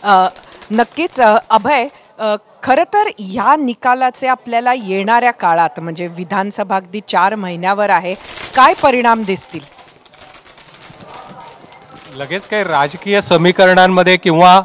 नक्कीच अभय, खरं तर ह्या निकालाचे आपल्याला येणाऱ्या काळात म्हणजे विधानसभा अगदी 4 महिन्यावर आहे, काय परिणाम दिसतील? लगेच काही राजकीय समीकरणांमध्ये किंवा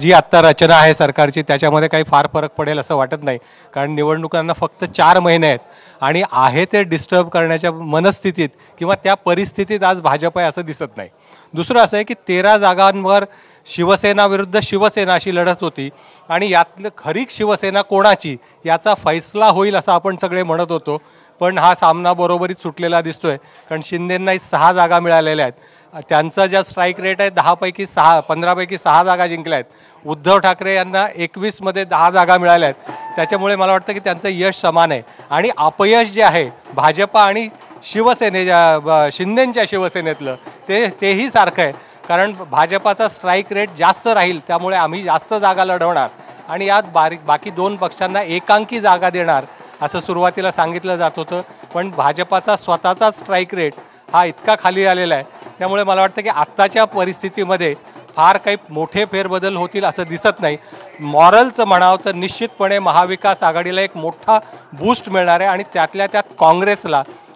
जी आत्ता रचना आहे सरकारची त्याच्यामध्ये काही फार फरक पडेल असं वाटत नाही. कारण निवडणुकांना फक्त 4 महिने आहेत आणि आहे ते डिस्टर्ब करण्याच्या मनस्थितीत किंवा त्या परिस्थितीत आज भाजप आहे असं दिसत नाही. दुसरं असं आहे की 13 जागांवर शिवसेना विरुद्ध शिवसेना अशी लढत होती आणि यातलं खरी शिवसेना कोणाची याचा फैसला होईल असं आपण सगळे म्हणत होतो. पण हा सामना बरोबरीत सुटलेला दिसतोय. कारण शिंदेंनाही 6 जागा मिळालेल्या आहेत. त्यांचा ज्या स्ट्राईक रेट आहे 10 पैकी 6, 15 पैकी 6 जागा जिंकल्या आहेत. उद्धव ठाकरे यांना 21 मध्ये 10 जागा मिळाल्या आहेत. त्याच्यामुळे मला वाटतं की त्यांचं यश समान आहे. आणि अपयश जे आहे भाजपा आणि शिवसेनेच्या शिंदेंच्या शिवसेनेतलं तेही सारखं आहे. कारण भाजपाचा स्ट्राईक रेट जास्त राहील त्यामुळे आम्ही जास्त जागा लढवणार आणि यात बाकी 2 पक्षांना एकांकी जागा देणार असं सुरुवातीला सांगितलं जात होतं. पण भाजपाचा स्वतःचा स्ट्राईक रेट हा इतका खाली आलेला आहे. त्यामुळे मला वाटतं की आत्ताच्या परिस्थितीमध्ये फार काही मोठे फेरबदल होतील असं दिसत नाही. मॉरलचं म्हणावं तर निश्चितपणे महाविकास आघाडीला एक मोठा बूस्ट मिळणार आहे आणि त्यातल्या त्यात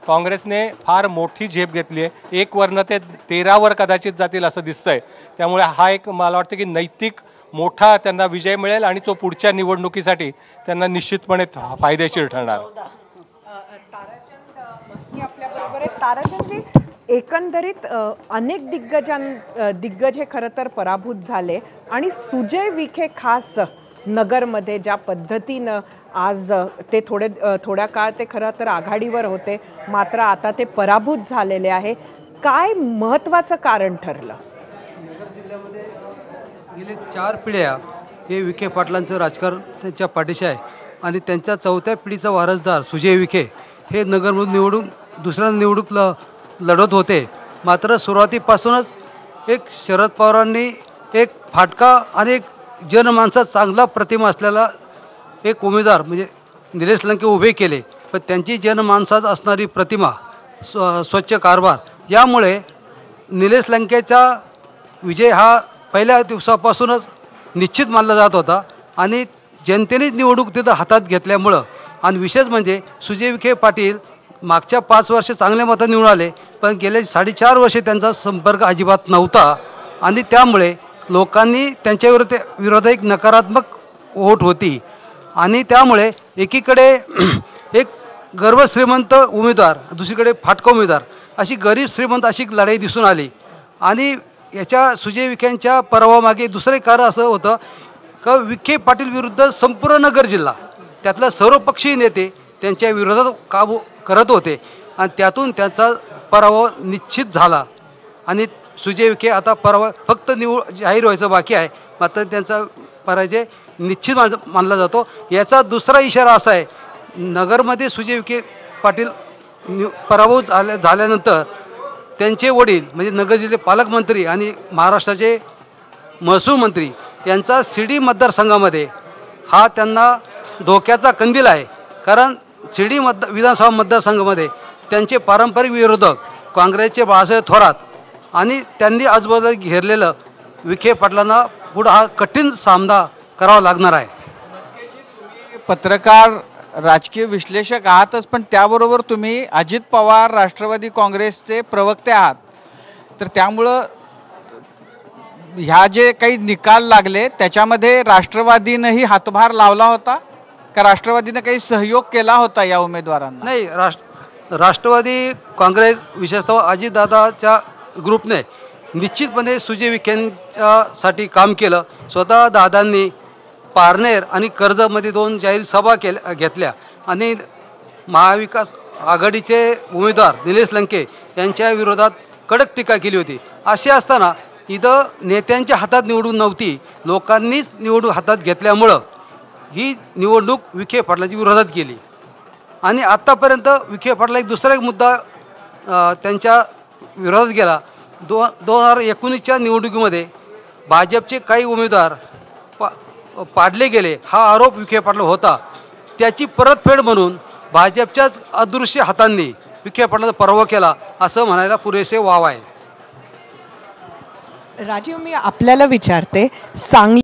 काँग्रेसने फार मोठी झेप घेतली आहे. 1 वरनं ते 13 वर कदाचित जातील असं दिसतंय. त्यामुळे हा एक मला वाटतं की नैतिक मोठा त्यांना विजय मिळेल आणि तो पुढच्या निवडणुकीसाठी त्यांना निश्चितपणे फायदेशीर ठरणार. ताराचंद मस्ती आपल्या बरोबर आहे. ताराचंदजी, एकंदरीत अनेक दिग्गज हे खरं तर पराभूत झाले आणि सुजय विखे खास नगरमध्ये ज्या पद्धतीनं आज ते थोड्या काळ ते खरं तर आघाडीवर होते, मात्र आता ते पराभूत झालेले आहे. काय महत्वाचं कारण ठरलं? नगर जिल्ह्यामध्ये गेले 4 पिढ्या हे विखे पाटलांचं राजकारण त्यांच्या पाठीशी आहे आणि त्यांच्या 4थ्या पिढीचा वारसदार सुजय विखे हे नगरमधून दुसऱ्या निवडणूक लढत होते. मात्र सुरुवातीपासूनच एक शरद पवारांनी एक फाटका आणि एक जनमानसात चांगला प्रतिमा असलेला एक उमेदवार म्हणजे निलेश लंके उभे केले. पण त्यांची जनमानसात असणारी प्रतिमा, स्वच्छ कारभार, यामुळे निलेश लंकेचा विजय हा पहिल्या दिवसापासूनच निश्चित मानला जात होता आणि जनतेनेच निवडणूक तिथं हातात घेतल्यामुळं आणि विशेष म्हणजे सुजय विखे पाटील मागच्या 5 वर्ष चांगल्या मतं निवडून आले, पण गेले 4.5 वर्षे त्यांचा संपर्क अजिबात नव्हता आणि त्यामुळे लोकांनी त्यांच्या विरोधात एक नकारात्मक वोट होती आणि त्यामुळे एकीकडे एक गर्भश्रीमंत उमेदवार, दुसरीकडे फाटका उमेदवार, अशी गरीब श्रीमंत अशी लढाई दिसून आली. आणि याच्या सुजय विखेंच्या पराभवामागे दुसरे कारण असं होतं का विखे पाटील विरुद्ध संपूर्ण नगर जिल्हा त्यातल्या सर्वपक्षीय नेते त्यांच्या विरोधात काबू करत होते आणि त्यातून त्यांचा पराभव निश्चित झाला आणि सुजय विखे आता पराभव फक्त जाहीर व्हायचं बाकी आहे. मात्र त्यांचा पराजय निश्चित मानला जातो. याचा दुसरा इशारा असा आहे, नगरमध्ये सुजय विखे पाटील पराभव झाल्यानंतर त्यांचे वडील म्हणजे नगर जिल्हे पालकमंत्री आणि महाराष्ट्राचे महसूल मंत्री यांचा शिर्डी मतदारसंघामध्ये हा त्यांना धोक्याचा कंदील आहे. कारण शिर्डी विधानसभा मतदारसंघामध्ये त्यांचे पारंपरिक विरोधक काँग्रेसचे बाळासाहेब थोरात आणि त्यांनी आजूबाजूला घेरलेलं विखे पाटलांना पुढं हा कठीण सामना करावा लागणार आहे. पत्रकार, राजकीय विश्लेषक आहातच, पण त्याबरोबर तुम्ही अजित पवार राष्ट्रवादी काँग्रेसचे प्रवक्ते आहात. तर त्यामुळं ह्या जे काही निकाल लागले त्याच्यामध्ये राष्ट्रवादीनंही हातभार लावला होता का? राष्ट्रवादीनं काही सहयोग केला होता या उमेदवारांना? नाही, राष्ट्रवादी काँग्रेस विशेषतः अजितदादाच्या ग्रुपने निश्चितपणे सुजय विखेंसाठी काम केलं. स्वतः दादांनी पारनेर आणि कर्जतमध्ये 2 जाहीर सभा घेतल्या आणि महाविकास आघाडीचे उमेदवार निलेश लंके यांच्या विरोधात कडक टीका केली होती. असे असताना इथं नेत्यांच्या हातात निवडून नव्हती, लोकांनीच निवडून हातात घेतल्यामुळं ही निवडणूक विखे पाटलांच्या विरोधात गेली. आणि आत्तापर्यंत विखे पाटला दुसरा एक मुद्दा त्यांच्या विरोधात गेला. 2019च्या निवडणुकीमध्ये भाजपचे काही उमेदवार पाडले गेले हा आरोप विखे पाटला होता. त्याची परतफेड म्हणून भाजपच्याच अदृश्य हातांनी विखे पाटलाचा पराभव केला असं म्हणायला पुरेसे वाव आहे. राजीव, मी आपल्याला विचारते, सांगली